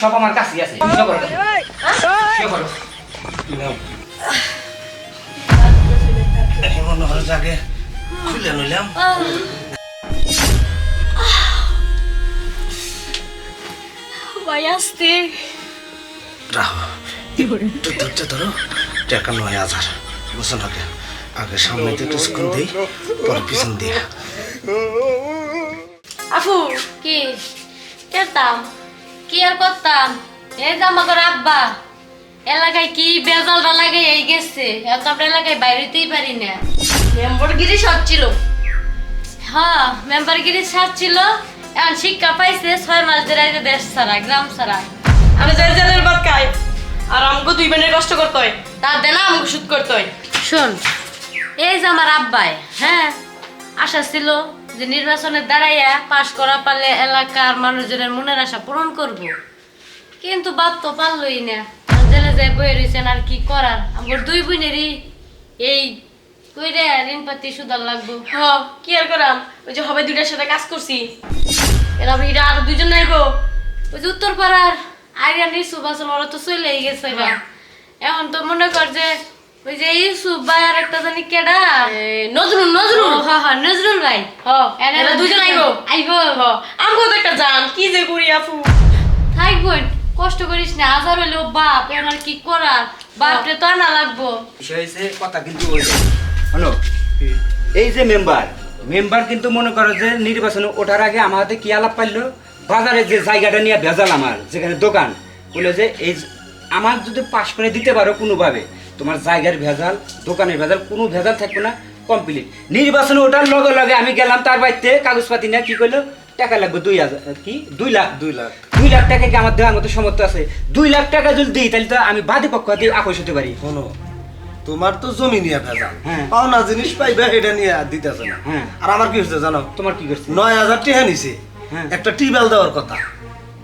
সব আমার কাছেই আছে। শুয়ে পড়ো, শুয়ে পড়ো। মনে হয় জাগে খুলে নিলাম। ভাই আসতে রাহো একটু ধৈর্য ধরো। টাকা ৯,০০০ বুঝছো না? আগে সামনে থেকে স্কুল দিই, পরে পিছন দিয়ে। আফু কি করতাম কি আর করতাম? এই যে আমাদের আব্বা এলাকায় কি বেজালটা লাগে এই গেছে, এত আমরা এলাকায় বাইরেতেই পারি না। মেম্বারগিরি সারছিল, হ্যাঁ মেম্বারগিরি সারছিল। এখন শিক্ষা পাইছে ৬ মাস ধরে এই যে দেশ ছাড়া গ্রাম ছাড়া। আমি যাই জেলের ভাত খাই আর আমাকে 2 বোনের কষ্ট করতে হয়, তার দেন আমাকে শুট করতে হয়। শোন, এই যে আমার আব্বাই, হ্যাঁ আশা ছিল যে নির্বাচনে দাঁড়াইয়া পাশ করা পারলে এলাকার মানুষজনের মনের আশা পূরণ করব, কিন্তু বাপ তো পারলই না। জেলে যায় বয়ে রয়েছেন, আর কি করার। আমার 2 বোনেরই এই কইরে ঋণ পাতি সুদার লাগবো। হ কি আর করাম, ওই যে হবে 2টার সাথে কাজ করছি, এরা ভিড়া আর 2 জন নাই গো। ওই যে উত্তর পাড়ার আরিয়ান ইউসুফ আসল, ওরা তো চলেই গেছে গা। এখন তো মনে কর যে ওই যে ইউসুফ ভাই আর একটা জানি কেডা, নজরুল নজরুল হ্যাঁ হ্যাঁ নজরুল ভাই, এরা 2 জন আইবো। আইবো। আমাকে তো একটা জান কি যে করি আপু। থাক বোন, কষ্ট করিস না। হাজার হইলেও বাপ, এখন আর কি করার, বাপরে তো আনা লাগবো। বিষয় হয়েছে কথা কিন্তু ওই হলো, এই যে মেম্বার কিন্তু মনে করো যে নির্বাচনে ওঠার আগে আমার হাতে কি আলাপ পাইলো, বাজারে যে জায়গাটা নিয়ে ভেজাল, আমার যেখানে দোকান, বলে যে এই আমার যদি পাশ করে দিতে পারো কোনোভাবে, তোমার জায়গার ভেজাল, দোকানের ভেজাল, কোনো ভেজাল থাকবে না, কমপ্লিট। নির্বাচনে ওঠার লগে লগে আমি গেলাম তার বাড়িতে, কাগজপাতি নিয়ে কি করলো, টাকা লাগবে 2,000 কি 2 লাখ 2 লাখ 2 লাখ টাকা কি আমার দেওয়ার মতো সামর্থ্য আছে? 2 লাখ টাকা যদি দিই তাহলে তো আমি বাদী পক্ষ দিয়ে আপোষ হতে পারি। শোনো, তোমার তো জমি নিয়ে ভেজাল, হ্যাঁ। পাওনা জিনিস পাইবে এটা নিয়ে দিতেছে না। হ্যাঁ। আর আমার কি হচ্ছে জানো? তোমার কি করছে? ৯,০০০ টাকা নিছে। হ্যাঁ। একটা টিউবওয়েল দেওয়ার কথা,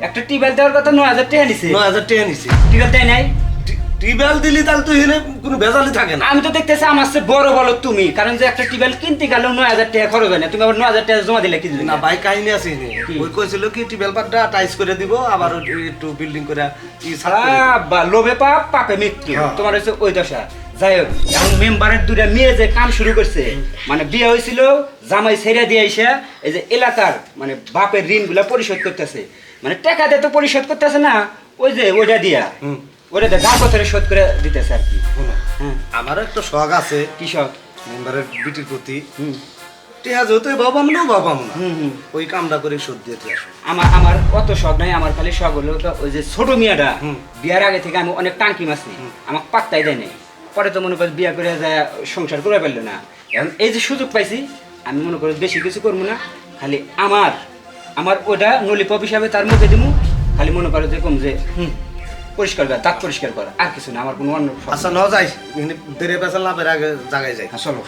একটা টিউবওয়েল দেওয়ার কথা 9,000 টাকা নিছে। ৯,০০০ টাকা নিছে। টিউবওয়েল দেয় নাই। টিউবওয়েল দিলি তাহলে তো এখানে কোনো ভেজালই থাকে না। আমি তো দেখতেছি আমার চেয়ে বড় বলো তুমি, কারণ যে একটা টিউবওয়েল কিনতে গেলেও 9,000 টাকা খরচ হয় না, তুমি আবার 9,000 টাকা জমা দিলে কি দিলে না ভাই, কাহিনী আছে এনে। কি? ওই কইছিল কি টিউবওয়েল পাটটা টাইস করে দিব, আবার একটু বিল্ডিং করে ছাড়া বা লোভে পাপ পাপে মৃত্যু, হ্যাঁ। তোমার হচ্ছে ওই দশা। যাই হোক, এখন মেম্বারের 2টা মেয়ে যে কাম শুরু করছে, মানে বিয়ে হয়েছিল, জামাই ছেড়ে দিয়ে এসে এই যে এলাকার মানে বাপের ঋণগুলা পরিশোধ করতেছে, মানে টাকা দিয়ে তো পরিশোধ করতেছে না, ওই যে ওইটা দিয়া ওটা দিয়ে গাছ পথরে শোধ করে দিতেছে আর কি। হ্যাঁ। আমারও একটা শখ আছে কৃষক। মেম্বারের বিটির প্রতি। হুম টেহা যেহেতু বাবাম না বাবাম না, হুম। ওই কামটা করে শোধ দিয়ে আসো। আমার অত শখ নাই, আমার খালি শখ হলো ওই যে ছোট মিয়াটা বিয়ার আগে থেকে আমি অনেক টাঙ্কি মারছি, আমাকে পাত্তাই দেয় নাই। পরে তো মনে করি বিয়া করে যায় সংসার করে পারলো না। এখন এই যে সুযোগ পাইছি, আমি মনে করি বেশি কিছু করবো না, খালি আমার ওটা নলিপপ হিসাবে তার মুখে দিমু, খালি মনে করো যে কম যে পরিষ্কার করা, দাঁত পরিষ্কার করা, আর কিছু না। আমার কোনো অন্য শখ আচ্ছা নেই। ন যাই, দেরে পেছাল না বের আগে জায়গায় যাই। হ্যাঁ, চলো।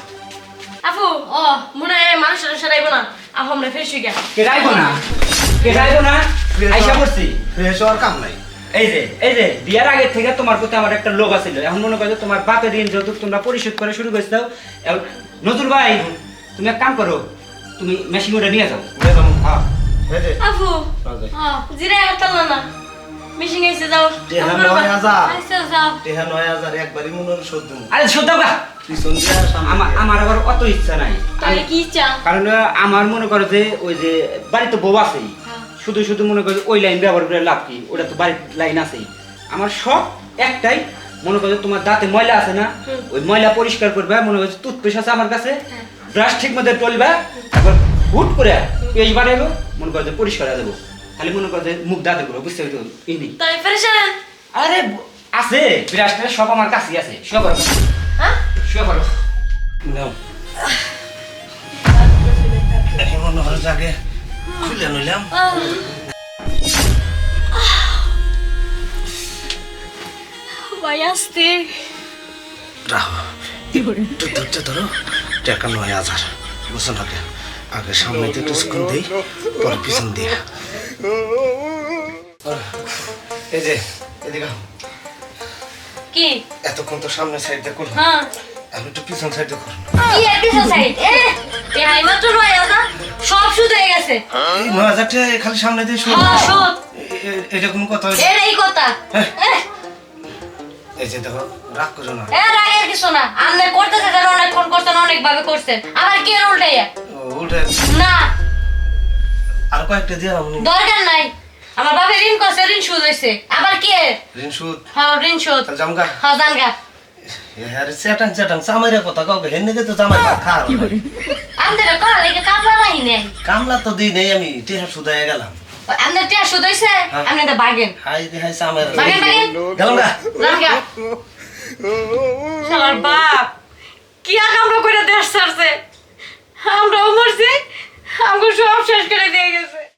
আপু মনে হয় মানুষের সারাইবো না, আপু আমরা ফের শুই গেল। কে যাইবো না, কে যাইবো না, আইসা পড়ছি। ফ্রেশ হওয়ার কাম নাই। এই যে বিয়ার আগে থেকে তোমার প্রতি আমার একটা লোভ আছিল, এখন মনে করো তোমার বাপের ঋণ যেহেতু তোমরা পরিশোধ করে শুরু করেছে দাও। নজরুল ভাই, তুমি এক কাম করো, তুমি মেশিন ওটা নিয়ে যাও। হ্যাঁ। আপু জিরা হাতাল না মিশিং এসে যাও। টেহা ৯,০০০, আচ্ছা যাও। টেহা ৯,০০০ একবারই মনে হলো শোধ দেবো। আরে শোধ দাও গা। পিছন দিয়ে আর সামনে আমার দিয়ে। আমার আবার অত ইচ্ছা নাই, তাহলে কি চাও? কারণ আমার মনে করো যে ওই যে বাড়িতে বউ আছেই, শুধু শুধু মনে করো ওই লাইন ব্যবহার করে লাভ কি, ওটা তো বাড়ির লাইন আছেই। আমার সব একটাই, মনে করো তোমার দাঁতে ময়লা আছে না, ওই ময়লা পরিষ্কার করবে, মনে করো টুথপেস্ট আছে আমার কাছে, ব্রাশ ঠিক মতো টলবে, তারপর হুট করে পেঁয়াজ বাড়াইবো, মনে করো যে পরিষ্কার হয়ে যাবো। খালি মনে করো যে মুখ দাঁতে করবো, বুঝতে পারছো? ইনি তাই ফেরেশান। আরে আছে ব্রাশ ট্রাশ সব আমার কাছেই আছে। শুয়ে পড়ো, হ্যাঁ শুয়ে পড়ো। নাও। মনে হয় জাগে খুলে নিলাম। ভাই আসতে রাহো একটু ধৈর্য ধরো। টাকা ৯,০০০ বুঝছো না? আগে সামনে থেকে স্কুল দিই, পরে পিছন দিয়ে। এই যে এদিকে আও। কি এতক্ষণ তো সামনে সাইড দিয়ে করলাম, হ্যাঁ আমি একটু পিছন সাইড দিয়ে করলাম। কি এপিসোড সাইড এ হাই মাত্র রয় আদা সব শুধু হয়ে গেছে। এই ৯,০০০ টাকা খালি সামনে দিয়ে শোধ। হ্যাঁ শোধ। এটা কোন কথা হইলো? এর এই কথা হ্যাঁ। এহ, এই যে দেখো রাগ করো না এর আগের কিছু না আপনি করতেছে যেন অনেকক্ষণ করছেন অনেক ভাবে করছেন আবার কি এর উল্টাইয়া উঠে না আর কয়েকটা দিয়ে আমি দরকার নাই আমার বাবা ঋণ করছে ঋণ সুদ হয়েছে আবার কি এর? ঋণ সুদ হ্যাঁ ঋণ সুদ তাহলে জামগা হ্যাঁ জানগা হ্যাঁ চেটাং চেটাং সামাইরা কথা কাউকে হেন নাকি তো জামাই ভাত খাওয়ার আমাদের করা লেগে কামলা নাই নেই কামলা তো দিই নেই আমি টেহা শুধাইয়া গেলাম আপনার টিয়া সুদ হয়েছে হ্যাঁ। আপনি তো বাগেন হাই দি হাই সামাইরা বাগেন বাগেন গেলাম গা জানগা শালার বাপ কি আকামরা করে দেশ ছাড়ছে আমরাও মরছি আমাকে সব শেষ করে দিয়ে গেছে